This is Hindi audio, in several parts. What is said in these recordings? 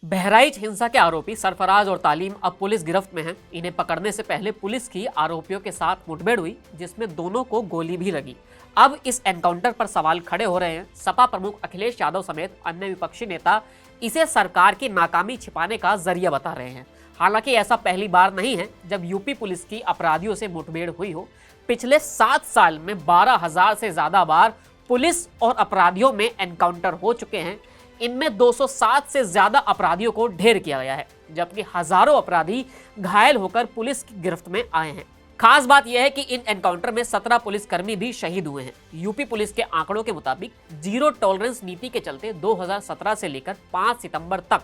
बहराइच हिंसा के आरोपी सरफराज और तालीम अब पुलिस गिरफ्त में हैं। इन्हें पकड़ने से पहले पुलिस की आरोपियों के साथ मुठभेड़ हुई, जिसमें दोनों को गोली भी लगी। अब इस एनकाउंटर पर सवाल खड़े हो रहे हैं। सपा प्रमुख अखिलेश यादव समेत अन्य विपक्षी नेता इसे सरकार की नाकामी छिपाने का जरिया बता रहे हैं। हालांकि ऐसा पहली बार नहीं है जब यूपी पुलिस की अपराधियों से मुठभेड़ हुई हो। पिछले 7 साल में 12,000 से ज्यादा बार पुलिस और अपराधियों में एनकाउंटर हो चुके हैं। इनमें 207 से ज्यादा अपराधियों को ढेर किया गया है, जबकि हजारों अपराधी घायल होकर पुलिस की गिरफ्त में आए हैं। खास बात यह है कि इन एनकाउंटर में 17 पुलिसकर्मी भी शहीद हुए हैं। यूपी पुलिस के आंकड़ों के मुताबिक जीरो टॉलरेंस नीति के चलते 2017 से लेकर 5 सितंबर तक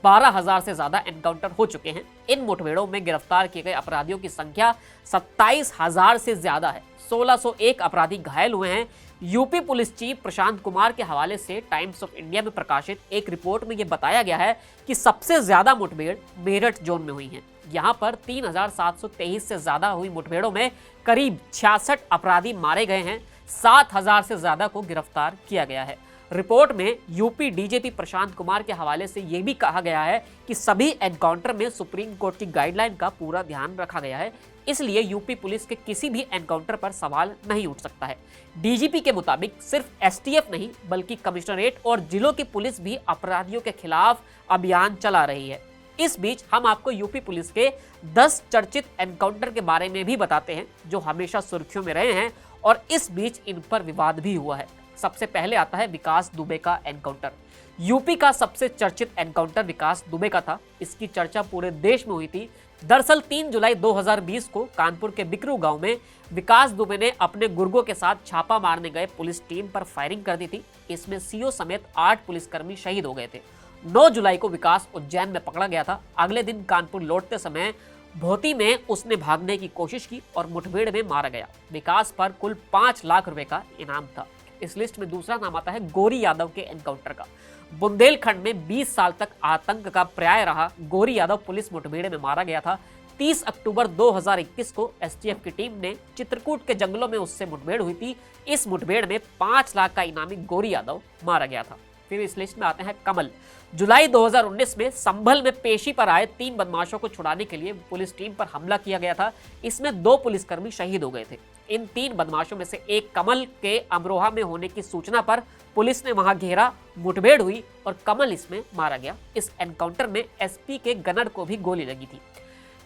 12,000 से ज्यादा एनकाउंटर हो चुके हैं। इन मुठभेड़ों में गिरफ्तार किए गए अपराधियों की संख्या 27,000 से ज्यादा है। 1601 अपराधी घायल हुए हैं। UP police chief Prashant Kumar के हवाले से टाइम्स ऑफ इंडिया में प्रकाशित एक रिपोर्ट में यह बताया गया है कि सबसे ज्यादा मुठभेड़ मेरठ जोन में हुई हैं। यहां पर 3,723 से ज्यादा हुई मुठभेड़ों में करीब 66 अपराधी मारे गए हैं। 7,000 से ज्यादा को गिरफ्तार किया गया है। रिपोर्ट में यूपी डीजीपी प्रशांत कुमार के हवाले से यह भी कहा गया है कि सभी एनकाउंटर में सुप्रीम कोर्ट की गाइडलाइन का पूरा ध्यान रखा गया है, इसलिए यूपी पुलिस के किसी भी एनकाउंटर पर सवाल नहीं उठ सकता है। डीजीपी के मुताबिक सिर्फ एसटीएफ नहीं बल्कि कमिश्नरेट और जिलों की पुलिस भी अपराधियों के खिलाफ अभियान चला रही है। इस बीच हम आपको यूपी पुलिस के 10 चर्चित एनकाउंटर के बारे में भी बताते हैं जो हमेशा सुर्खियों में रहे हैं और इस बीच इन पर विवाद भी हुआ है। सबसे पहले आता है विकास दुबे का एनकाउंटर। यूपी का सबसे चर्चित एनकाउंटर विकास दुबे का था। इसकी चर्चा पूरे देश में हुई थी। दरअसल 3 जुलाई 2020 को कानपुर के बिकरू गांव में विकास दुबे ने अपने गुर्गों के साथ छापा मारने गए पुलिस टीम पर फायरिंग कर दी थी। इसमें सीओ समेत 8 पुलिसकर्मी शहीद हो गए थे। 9 जुलाई को विकास उज्जैन में पकड़ा गया था। अगले दिन कानपुर लौटते समय भोती में उसने भागने की कोशिश की और मुठभेड़ में मारा गया। विकास पर कुल 5 लाख रुपए का इनाम था। इस लिस्ट में दूसरा नाम आता है गोरी यादव के एनकाउंटर का। बुंदेलखंड में 20 साल तक आतंक का पर्याय रहा गोरी यादव पुलिस मुठभेड़ में मारा गया था। 30 अक्टूबर 2021 को एसटीएफ की टीम ने चित्रकूट के जंगलों में उससे मुठभेड़ हुई थी। इस मुठभेड़ में 5 लाख का इनामी गोरी यादव मारा गया था। फिर इस लिस्ट में आते हैं कमल। जुलाई 2019 में संभल में पेशी पर आए 3 बदमाशों को छुड़ाने के लिए पुलिस टीम पर हमला किया गया था। इसमें 2 पुलिसकर्मी शहीद हो गए थे। इन 3 बदमाशों में से एक कमल के अमरोहा में होने की सूचना पर पुलिस ने वहां घेरा, मुठभेड़ हुई और कमल इसमें मारा गया। इस एनकाउंटर में एसपी के गनर को भी गोली लगी थी।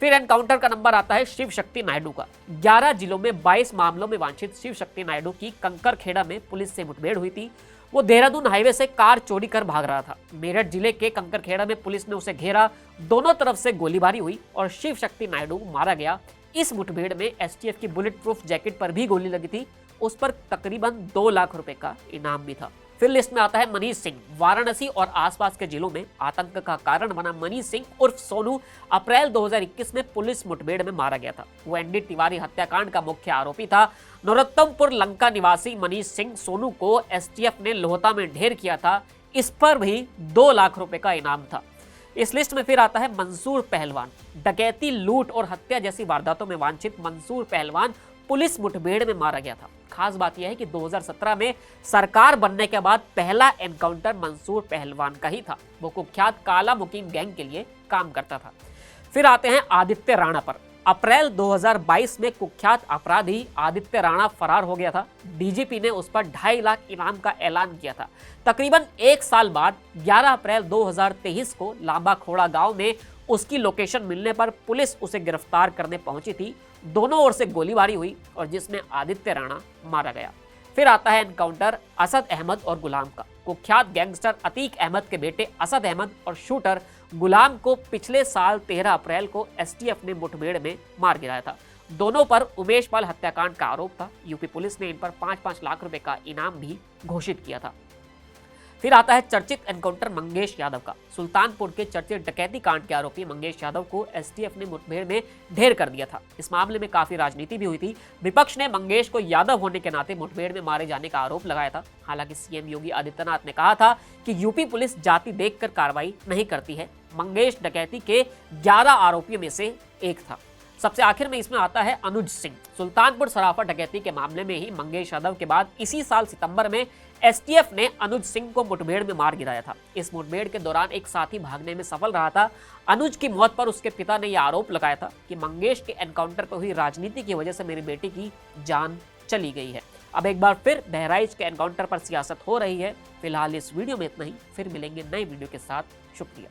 फिर एनकाउंटर का नंबर आता है शिव शक्ति नायडू का। 11 जिलों में 22 मामलों में वांछित शिव शक्ति नायडू की कंकरखेड़ा में पुलिस से मुठभेड़ हुई थी। वो देहरादून हाईवे से कार चोरी कर भाग रहा था। मेरठ जिले के कंकरखेड़ा में पुलिस ने उसे घेरा, दोनों तरफ से गोलीबारी हुई और शिव शक्ति नायडू मारा गया। इस मुठभेड़ में एसटीएफ की बुलेट प्रूफ जैकेट पर भी गोली लगी थी। उस पर तकरीबन 2 लाख रुपए का इनाम भी था। फिर लिस्ट में आता है मनीष सिंह। वाराणसी और आसपास के जिलों में आतंक का कारण बना मनीष सिंह उर्फ सोनू अप्रैल 2021 में पुलिस मुठभेड़ में मारा गया था। वो एनडी तिवारी हत्याकांड का मुख्य आरोपी था। नरोत्तमपुर लंका निवासी मनीष सिंह सोनू को एसटीएफ ने लोहता में ढेर किया था। इस पर भी 2 लाख रुपए का इनाम था। इस लिस्ट में फिर आता है मंसूर पहलवान। डकैती, लूट और हत्या जैसी वारदातों में वांछित मंसूर पहलवान पुलिस मुठभेड़ में मारा गया था। खास बात यह है कि 2017 में सरकार बनने के बाद पहला एनकाउंटर मंसूर पहलवान का ही था। वो कुख्यात काला मुकीम गैंग के लिए काम करता था। फिर आते हैं आदित्य राणा पर। अप्रैल 2022 में कुख्यात अपराधी आदित्य राणा फरार हो गया था। डीजीपी ने उस पर 2.5 लाख इनाम का ऐलान किया था। तकरीबन 1 साल बाद 11 अप्रैल 2023 को लांबा खोड़ा गांव में उसकी लोकेशन मिलने पर पुलिस उसे गिरफ्तार करने पहुंची थी। दोनों ओर से गोलीबारी हुई और जिसमें आदित्य राणा मारा गया। फिर आता है एनकाउंटर असद अहमद और गुलाम का। कुख्यात गैंगस्टर अतीक अहमद के बेटे असद अहमद और शूटर गुलाम को पिछले साल 13 अप्रैल को एसटीएफ ने मुठभेड़ में मार गिराया था। दोनों पर उमेश पाल हत्याकांड का आरोप था। यूपी पुलिस ने इन पर 5-5 लाख रुपए का इनाम भी घोषित किया था। फिर आता है चर्चित एनकाउंटर मंगेश यादव का। सुल्तानपुर के चर्चित डकैती कांड के आरोपी मंगेश यादव को एसटीएफ ने मुठभेड़ में ढेर कर दिया था। इस मामले में काफी राजनीति भी हुई थी। विपक्ष ने मंगेश को यादव होने के नाते मुठभेड़ में मारे जाने का आरोप लगाया था। हालांकि सीएम योगी आदित्यनाथ ने कहा था कि यूपी पुलिस जाति देखकर कार्रवाई नहीं करती है। मंगेश डकैती के 11 आरोपियों में से एक था। सबसे आखिर में इसमें आता है अनुज सिंह। सुल्तानपुर सराफा डकैती के मामले में ही मंगेश यादव के बाद इसी साल सितंबर में एसटीएफ ने अनुज सिंह को मुठभेड़ में मार गिराया था। इस मुठभेड़ के दौरान एक साथी भागने में सफल रहा था। अनुज की मौत पर उसके पिता ने यह आरोप लगाया था कि मंगेश के एनकाउंटर पर हुई राजनीति की वजह से मेरी बेटी की जान चली गई है। अब एक बार फिर बहराइच के एनकाउंटर पर सियासत हो रही है। फिलहाल इस वीडियो में इतना ही, फिर मिलेंगे नए वीडियो के साथ। शुक्रिया।